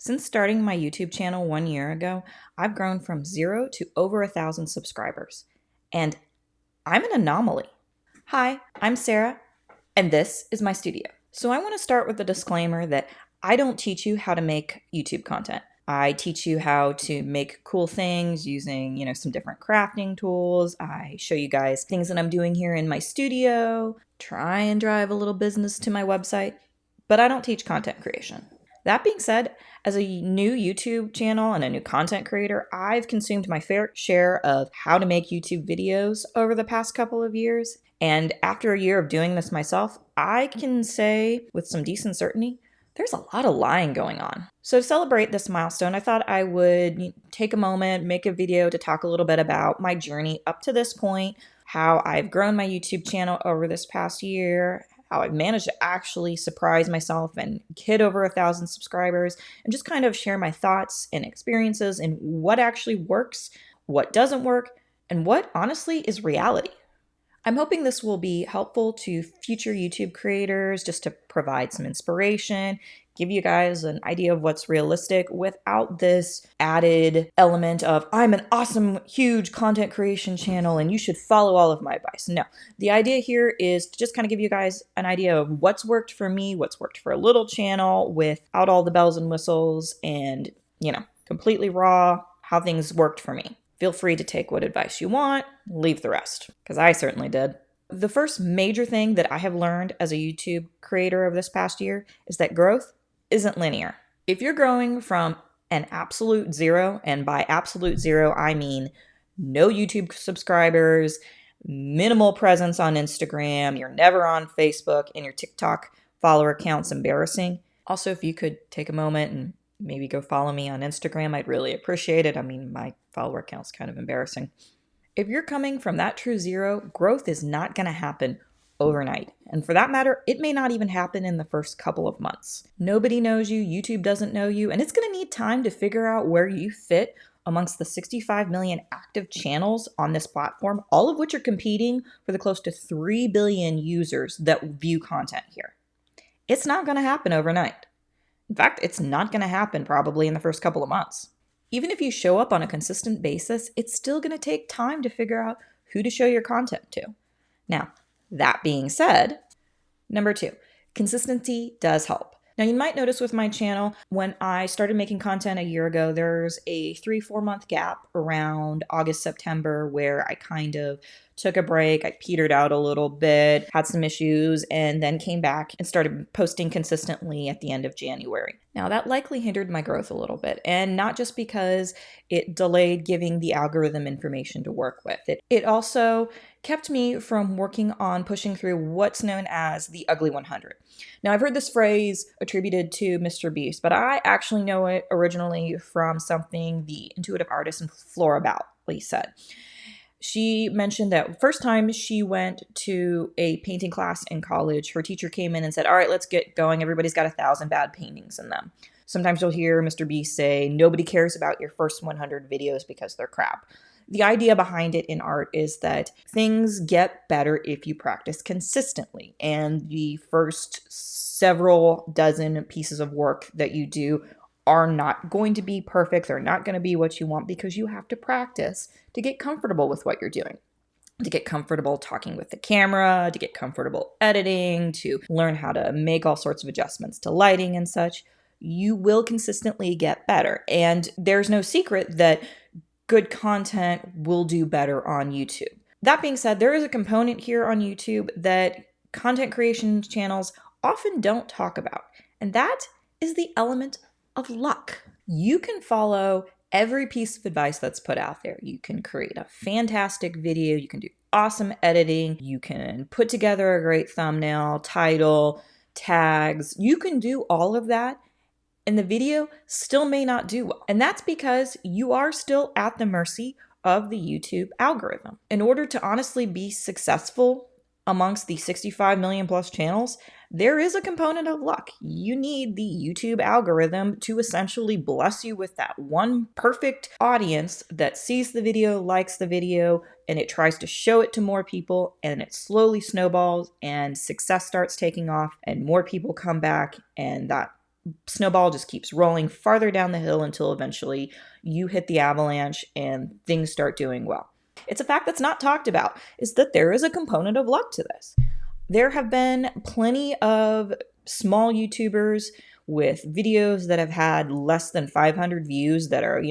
Since starting my YouTube channel 1 year ago, I've grown from 0 to over 1,000 subscribers. And I'm an anomaly. Hi, I'm Sarah, and this is my studio. So I want to start with a disclaimer that I don't teach you how to make YouTube content. I teach you how to make cool things using, some different crafting tools. I show you guys things that I'm doing here in my studio, try and drive a little business to my website, but I don't teach content creation. That being said, as a new YouTube channel and a new content creator, I've consumed my fair share of how to make YouTube videos over the past couple of years. And after a year of doing this myself, I can say with some decent certainty, there's a lot of lying going on. So to celebrate this milestone, I thought I would take a moment, make a video to talk a little bit about my journey up to this point, how I've grown my YouTube channel over this past year, how I've managed to actually surprise myself and hit over 1,000 subscribers, and just kind of share my thoughts and experiences and what actually works, what doesn't work, and what honestly is reality. I'm hoping this will be helpful to future YouTube creators just to provide some inspiration, give you guys an idea of what's realistic without this added element of I'm an awesome, huge content creation channel and you should follow all of my advice. No, the idea here is to just kind of give you guys an idea of what's worked for me, what's worked for a little channel without all the bells and whistles and, completely raw, how things worked for me. Feel free to take what advice you want, leave the rest, because I certainly did. The first major thing that I have learned as a YouTube creator of this past year is that growth isn't linear. If you're growing from an absolute zero, and by absolute zero, I mean no YouTube subscribers, minimal presence on Instagram, you're never on Facebook, and your TikTok follower count's embarrassing. Also, if you could take a moment and maybe go follow me on Instagram, I'd really appreciate it. I mean, my follower count's kind of embarrassing. If you're coming from that true zero, growth is not going to happen overnight. And for that matter, it may not even happen in the first couple of months. Nobody knows you, YouTube doesn't know you, and it's going to need time to figure out where you fit amongst the 65 million active channels on this platform, all of which are competing for the close to 3 billion users that view content here. It's not going to happen overnight. In fact, it's not going to happen probably in the first couple of months. Even if you show up on a consistent basis, it's still going to take time to figure out who to show your content to. Now, that being said, number 2, consistency does help. Now, you might notice with my channel, when I started making content a year ago, there's a 3-4 month gap around August, September, where I kind of took a break. I petered out a little bit, had some issues, and then came back and started posting consistently at the end of January. Now, that likely hindered my growth a little bit, and not just because it delayed giving the algorithm information to work with. It also kept me from working on pushing through what's known as the ugly 100. Now, I've heard this phrase attributed to Mr. Beast, but I actually know it originally from something the intuitive artist Flora Bally said. She mentioned that first time she went to a painting class in college, her teacher came in and said, all right, let's get going. Everybody's got 1,000 bad paintings in them. Sometimes you'll hear Mr. Beast say, nobody cares about your first 100 videos because they're crap. The idea behind it in art is that things get better if you practice consistently. And the first several dozen pieces of work that you do are not going to be perfect. They're not going to be what you want because you have to practice to get comfortable with what you're doing, to get comfortable talking with the camera, to get comfortable editing, to learn how to make all sorts of adjustments to lighting and such. You will consistently get better. And there's no secret that good content will do better on YouTube. That being said, there is a component here on YouTube that content creation channels often don't talk about, and that is the element of luck. You can follow every piece of advice that's put out there. You can create a fantastic video, you can do awesome editing, you can put together a great thumbnail, title, tags. You can do all of that, and the video still may not do well. And that's because you are still at the mercy of the YouTube algorithm. In order to honestly be successful amongst the 65 million plus channels, there is a component of luck. You need the YouTube algorithm to essentially bless you with that one perfect audience that sees the video, likes the video, and it tries to show it to more people, and it slowly snowballs and success starts taking off and more people come back, and that snowball just keeps rolling farther down the hill until eventually you hit the avalanche and things start doing well. It's a fact that's not talked about, is that there is a component of luck to this. There have been plenty of small YouTubers with videos that have had less than 500 views that are,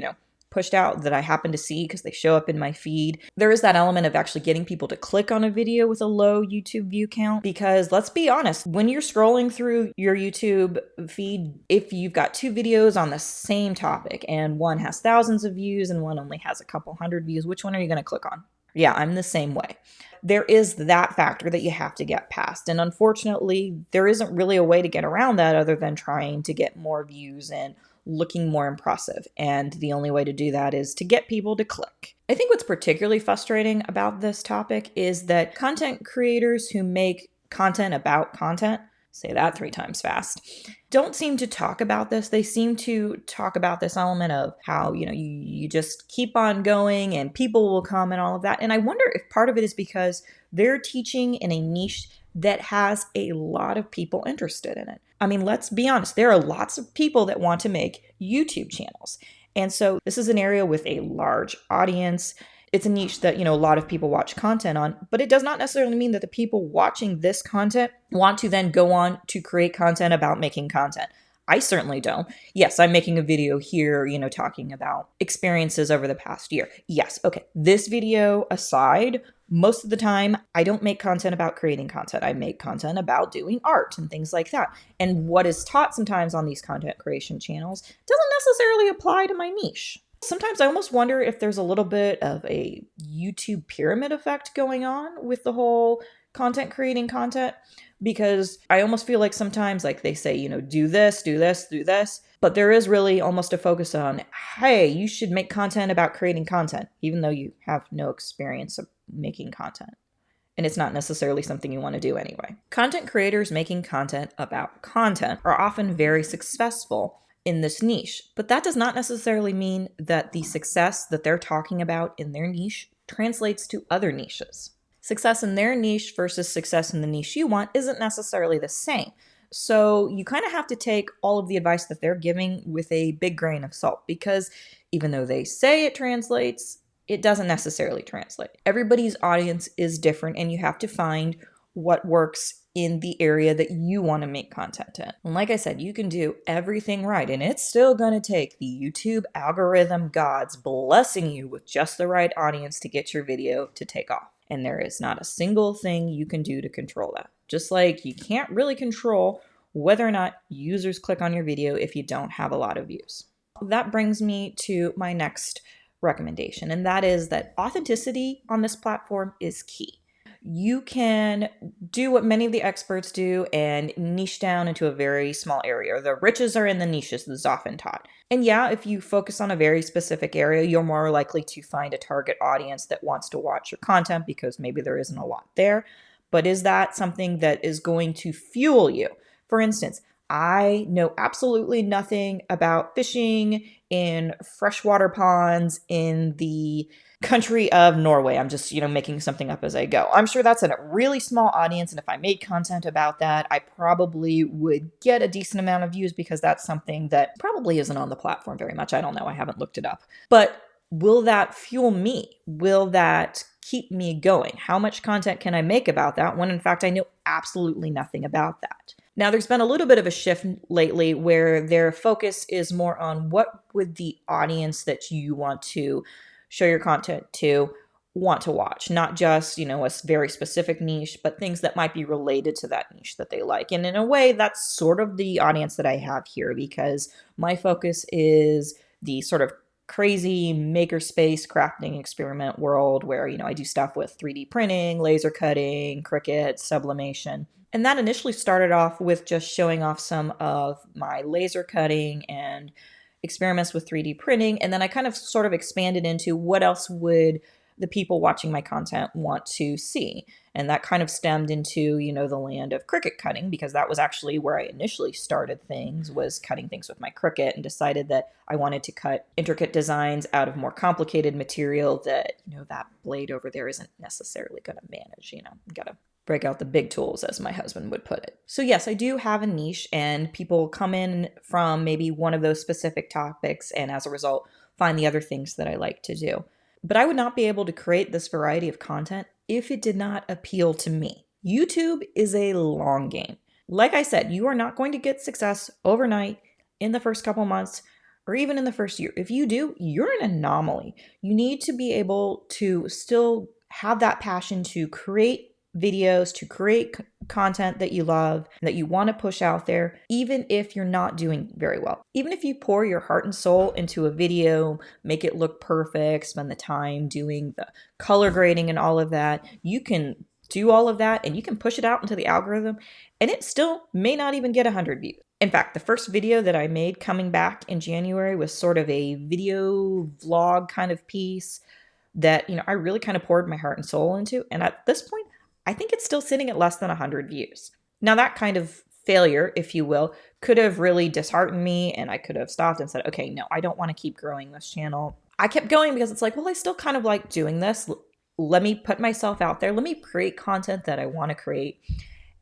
pushed out that I happen to see because they show up in my feed. There is that element of actually getting people to click on a video with a low YouTube view count, because let's be honest, when you're scrolling through your YouTube feed, if you've got two videos on the same topic and one has thousands of views and one only has a couple hundred views, which one are you going to click on? Yeah, I'm the same way. There is that factor that you have to get past. And unfortunately, there isn't really a way to get around that other than trying to get more views and looking more impressive. And the only way to do that is to get people to click. I think what's particularly frustrating about this topic is that content creators who make content about content, say that 3 times fast, don't seem to talk about this. They seem to talk about this element of how, you just keep on going and people will come and all of that. And I wonder if part of it is because they're teaching in a niche that has a lot of people interested in it. I mean, let's be honest, there are lots of people that want to make YouTube channels. And so this is an area with a large audience. It's a niche that, a lot of people watch content on, but it does not necessarily mean that the people watching this content want to then go on to create content about making content. I certainly don't. Yes, I'm making a video here, talking about experiences over the past year. Yes, okay. This video aside, most of the time, I don't make content about creating content. I make content about doing art and things like that. And what is taught sometimes on these content creation channels doesn't necessarily apply to my niche. Sometimes I almost wonder if there's a little bit of a YouTube pyramid effect going on with the whole content creating content, because I almost feel like sometimes, like they say, do this, do this, do this, but there is really almost a focus on, hey, you should make content about creating content, even though you have no experience of making content. And it's not necessarily something you want to do anyway. Content creators making content about content are often very successful in this niche, but that does not necessarily mean that the success that they're talking about in their niche translates to other niches. Success in their niche versus success in the niche you want isn't necessarily the same. So you kind of have to take all of the advice that they're giving with a big grain of salt, because even though they say it translates, it doesn't necessarily translate. Everybody's audience is different, and you have to find what works in the area that you want to make content in. And like I said, you can do everything right, and it's still going to take the YouTube algorithm gods blessing you with just the right audience to get your video to take off. And there is not a single thing you can do to control that. Just like you can't really control whether or not users click on your video if you don't have a lot of views. That brings me to my next recommendation, and that is that authenticity on this platform is key. You can do what many of the experts do and niche down into a very small area. The riches are in the niches, this is often taught. And yeah, if you focus on a very specific area, you're more likely to find a target audience that wants to watch your content because maybe there isn't a lot there. But is that something that is going to fuel you? For instance, I know absolutely nothing about fishing in freshwater ponds in the country of Norway. I'm just, making something up as I go. I'm sure that's a really small audience, and if I made content about that, I probably would get a decent amount of views because that's something that probably isn't on the platform very much. I don't know. I haven't looked it up. But will that fuel me? Will that keep me going? How much content can I make about that when in fact I know absolutely nothing about that? Now, there's been a little bit of a shift lately where their focus is more on what would the audience that you want to show your content to want to watch, not just, a very specific niche, but things that might be related to that niche that they like. And in a way, that's sort of the audience that I have here, because my focus is the sort of crazy makerspace crafting experiment world where, I do stuff with 3D printing, laser cutting, Cricut, sublimation. And that initially started off with just showing off some of my laser cutting and experiments with 3D printing. And then I kind of sort of expanded into what else would the people watching my content want to see. And that kind of stemmed into, the land of Cricut cutting, because that was actually where I initially started things, was cutting things with my Cricut, and decided that I wanted to cut intricate designs out of more complicated material that, that blade over there isn't necessarily going to manage, got to break out the big tools, as my husband would put it. So yes, I do have a niche, and people come in from maybe one of those specific topics, and as a result, find the other things that I like to do. But I would not be able to create this variety of content if it did not appeal to me. YouTube is a long game. Like I said, you are not going to get success overnight in the first couple months or even in the first year. If you do, you're an anomaly. You need to be able to still have that passion to create videos, to create content that you love, that you want to push out there, even if you're not doing very well. Even if you pour your heart and soul into a video, make it look perfect, spend the time doing the color grading and all of that, you can do all of that and you can push it out into the algorithm, and it still may not even get 100 views. In fact, the first video that I made coming back in January was sort of a video vlog kind of piece that, I really kind of poured my heart and soul into. And at this point, I think it's still sitting at less than 100 views. Now, that kind of failure, if you will, could have really disheartened me, and I could have stopped and said, okay, no, I don't want to keep growing this channel. I kept going because it's like, well, I still kind of like doing this. Let me put myself out there. Let me create content that I want to create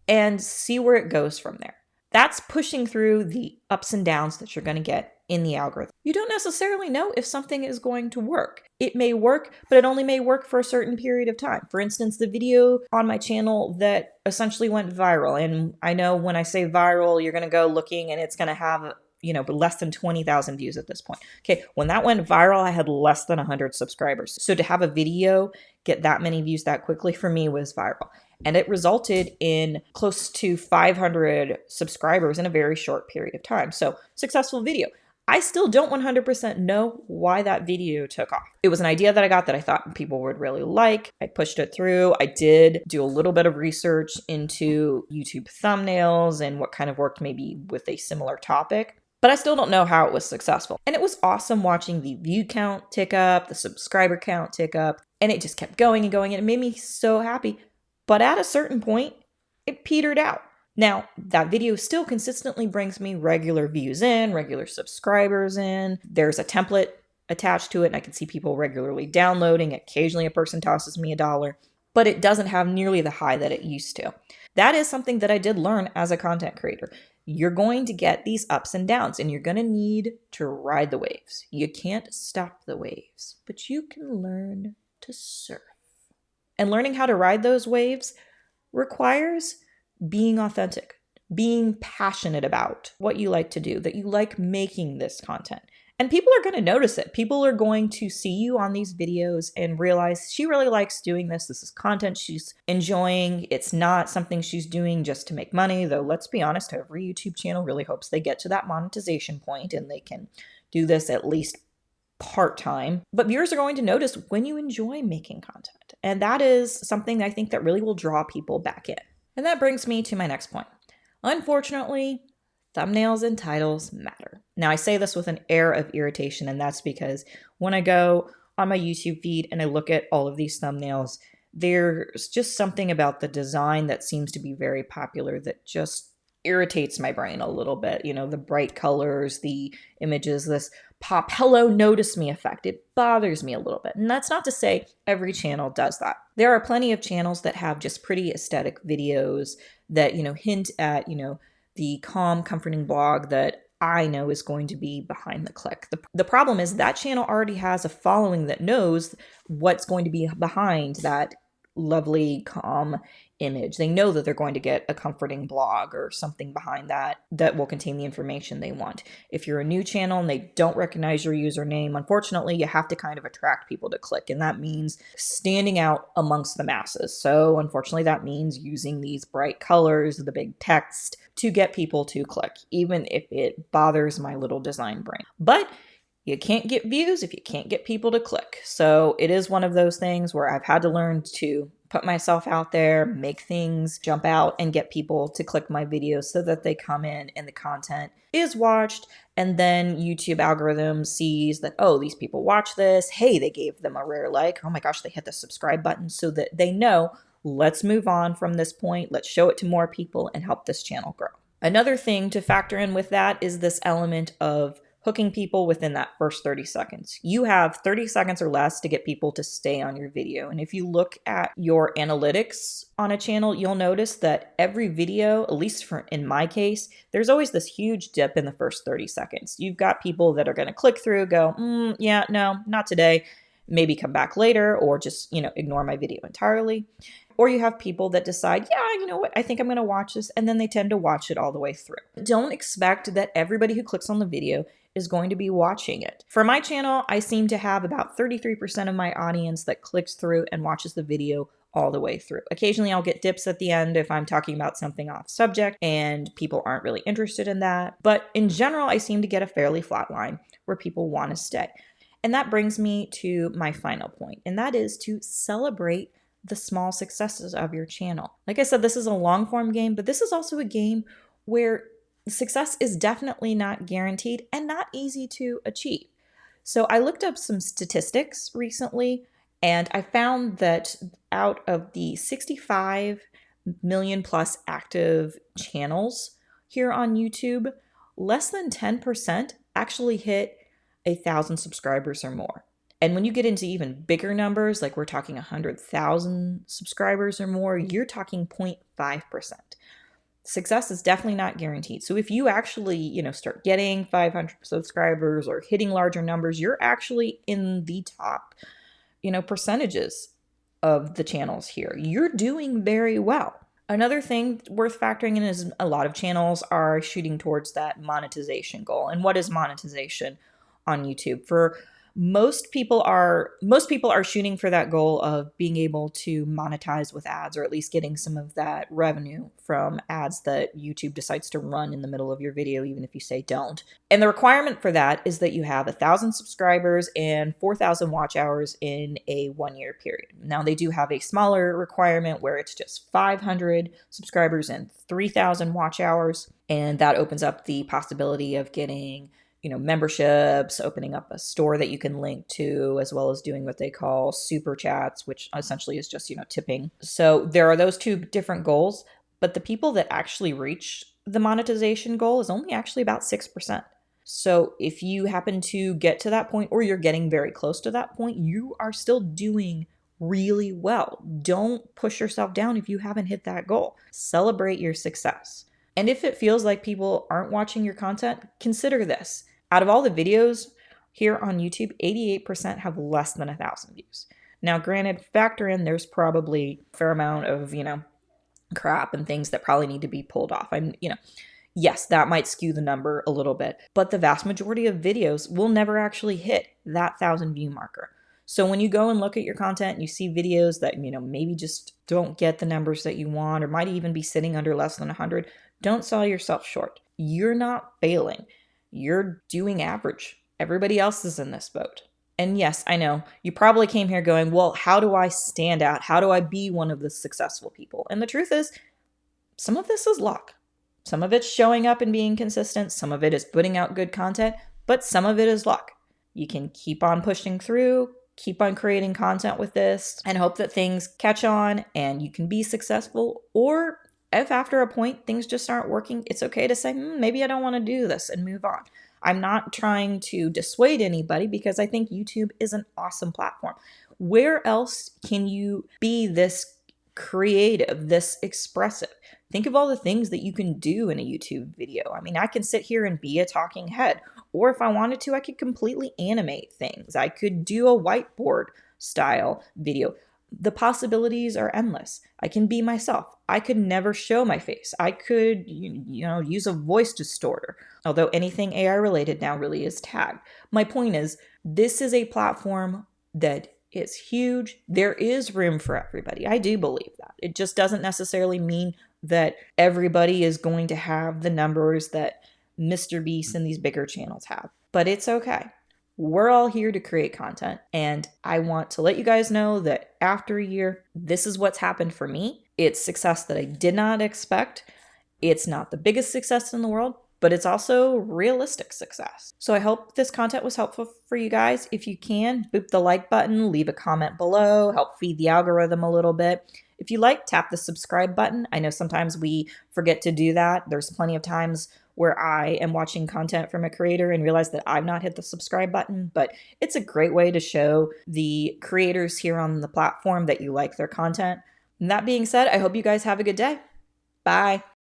and see where it goes from there. That's pushing through the ups and downs that you're going to get in the algorithm. You don't necessarily know if something is going to work. It may work, but it only may work for a certain period of time. For instance, the video on my channel that essentially went viral, and I know when I say viral, you're going to go looking and it's going to have but less than 20,000 views at this point. Okay, when that went viral, I had less than 100 subscribers. So to have a video get that many views that quickly for me was viral. And it resulted in close to 500 subscribers in a very short period of time. So successful video. I still don't 100% know why that video took off. It was an idea that I got that I thought people would really like. I pushed it through. I did do a little bit of research into YouTube thumbnails and what kind of worked maybe with a similar topic. But I still don't know how it was successful. And it was awesome watching the view count tick up, the subscriber count tick up, and it just kept going and going, and it made me so happy. But at a certain point, it petered out. Now, that video still consistently brings me regular views in, regular subscribers in. There's a template attached to it, and I can see people regularly downloading. Occasionally, a person tosses me $1, but it doesn't have nearly the high that it used to. That is something that I did learn as a content creator. You're going to get these ups and downs, and you're going to need to ride the waves. You can't stop the waves, but you can learn to surf. And learning how to ride those waves requires being authentic, being passionate about what you like to do, that you like making this content. And people are going to notice it. People are going to see you on these videos and realize she really likes doing this. This is content she's enjoying. It's not something she's doing just to make money, though let's be honest, every YouTube channel really hopes they get to that monetization point and they can do this at least part-time. But viewers are going to notice when you enjoy making content. And that is something I think that really will draw people back in. And that brings me to my next point. Unfortunately, thumbnails and titles matter. Now, I say this with an air of irritation, and that's because when I go on my YouTube feed and I look at all of these thumbnails, there's just something about the design that seems to be very popular that just irritates my brain a little bit. The bright colors, the images, this pop, hello, notice me effect. It bothers me a little bit. And that's not to say every channel does that. There are plenty of channels that have just pretty aesthetic videos that, hint at, the calm, comforting blog that I know is going to be behind the click. The problem is that channel already has a following that knows what's going to be behind that lovely, calm image. They know that they're going to get a comforting blog or something behind that will contain the information they want. If you're a new channel and they don't recognize your username, unfortunately, you have to kind of attract people to click, and that means standing out amongst the masses. So unfortunately, that means using these bright colors, the big text to get people to click, even if it bothers my little design brain. But you can't get views if you can't get people to click. So it is one of those things where I've had to learn to put myself out there, make things jump out, and get people to click my videos so that they come in and the content is watched. And then YouTube algorithm sees that, oh, these people watch this. Hey, they gave them a rare like. Oh my gosh, they hit the subscribe button, so that they know, let's move on from this point. Let's show it to more people and help this channel grow. Another thing to factor in with that is this element of hooking people within that first 30 seconds. You have 30 seconds or less to get people to stay on your video. And if you look at your analytics on a channel, you'll notice that every video, at least in my case, there's always this huge dip in the first 30 seconds. You've got people that are going to click through, go, yeah, no, not today. Maybe come back later, or just, ignore my video entirely. Or you have people that decide, yeah, you know what, I think I'm going to watch this, and then they tend to watch it all the way through. Don't expect that everybody who clicks on the video is going to be watching it. For my channel, I seem to have about 33% of my audience that clicks through and watches the video all the way through. Occasionally I'll get dips at the end if I'm talking about something off subject and people aren't really interested in that. But in general, I seem to get a fairly flat line where people want to stay. And that brings me to my final point, and that is to celebrate the small successes of your channel. Like I said, this is a long form game, but this is also a game where success is definitely not guaranteed and not easy to achieve. So I looked up some statistics recently, and I found that out of the 65 million plus active channels here on YouTube, less than 10% actually hit 1,000 subscribers or more. And when you get into even bigger numbers, like we're talking 100,000 subscribers or more, you're talking 0.5%. Success is definitely not guaranteed. So if you actually, start getting 500 subscribers or hitting larger numbers, you're actually in the top, percentages of the channels here. You're doing very well. Another thing worth factoring in is a lot of channels are shooting towards that monetization goal. And what is monetization on YouTube? For most people are shooting for that goal of being able to monetize with ads, or at least getting some of that revenue from ads that YouTube decides to run in the middle of your video, even if you say don't. And the requirement for that is that you have 1,000 subscribers and 4,000 watch hours in a 1-year period. Now, they do have a smaller requirement where it's just 500 subscribers and 3,000 watch hours. And that opens up the possibility of getting memberships, opening up a store that you can link to, as well as doing what they call super chats, which essentially is just, tipping. So there are those two different goals, but the people that actually reach the monetization goal is only actually about 6%. So if you happen to get to that point, or you're getting very close to that point, you are still doing really well. Don't push yourself down if you haven't hit that goal. Celebrate your success. And if it feels like people aren't watching your content, consider this. Out of all the videos here on YouTube, 88% have less than 1,000 views. Now, granted, factor in there's probably a fair amount of, crap and things that probably need to be pulled off. Yes, that might skew the number a little bit, but the vast majority of videos will never actually hit that 1,000 view marker. So when you go and look at your content and you see videos that, maybe just don't get the numbers that you want, or might even be sitting under less than 100, don't sell yourself short. You're not failing. You're doing average. Everybody else is in this boat. And yes, I know, you probably came here going, well, how do I stand out? How do I be one of the successful people? And the truth is, some of this is luck. Some of it's showing up and being consistent. Some of it is putting out good content, but some of it is luck. You can keep on pushing through, keep on creating content with this, and hope that things catch on and you can be successful. Or if after a point things just aren't working, it's okay to say, maybe I don't want to do this, and move on. I'm not trying to dissuade anybody, because I think YouTube is an awesome platform. Where else can you be this creative, this expressive? Think of all the things that you can do in a YouTube video. I can sit here and be a talking head, or if I wanted to, I could completely animate things. I could do a whiteboard style video. The possibilities are endless. I can be myself. I could never show my face. I could, use a voice distorter, although anything AI related now really is tagged. My point is, this is a platform that is huge. There is room for everybody. I do believe that. It just doesn't necessarily mean that everybody is going to have the numbers that Mr. Beast and these bigger channels have, but it's okay. We're all here to create content, and I want to let you guys know that after a year, this is what's happened for me. It's success that I did not expect. It's not the biggest success in the world, but it's also realistic success. So I hope this content was helpful for you guys. If you can, boop the like button, leave a comment below, help feed the algorithm a little bit. If you like, tap the subscribe button. I know sometimes we forget to do that. There's plenty of times where I am watching content from a creator and realize that I've not hit the subscribe button, but it's a great way to show the creators here on the platform that you like their content. And that being said, I hope you guys have a good day. Bye.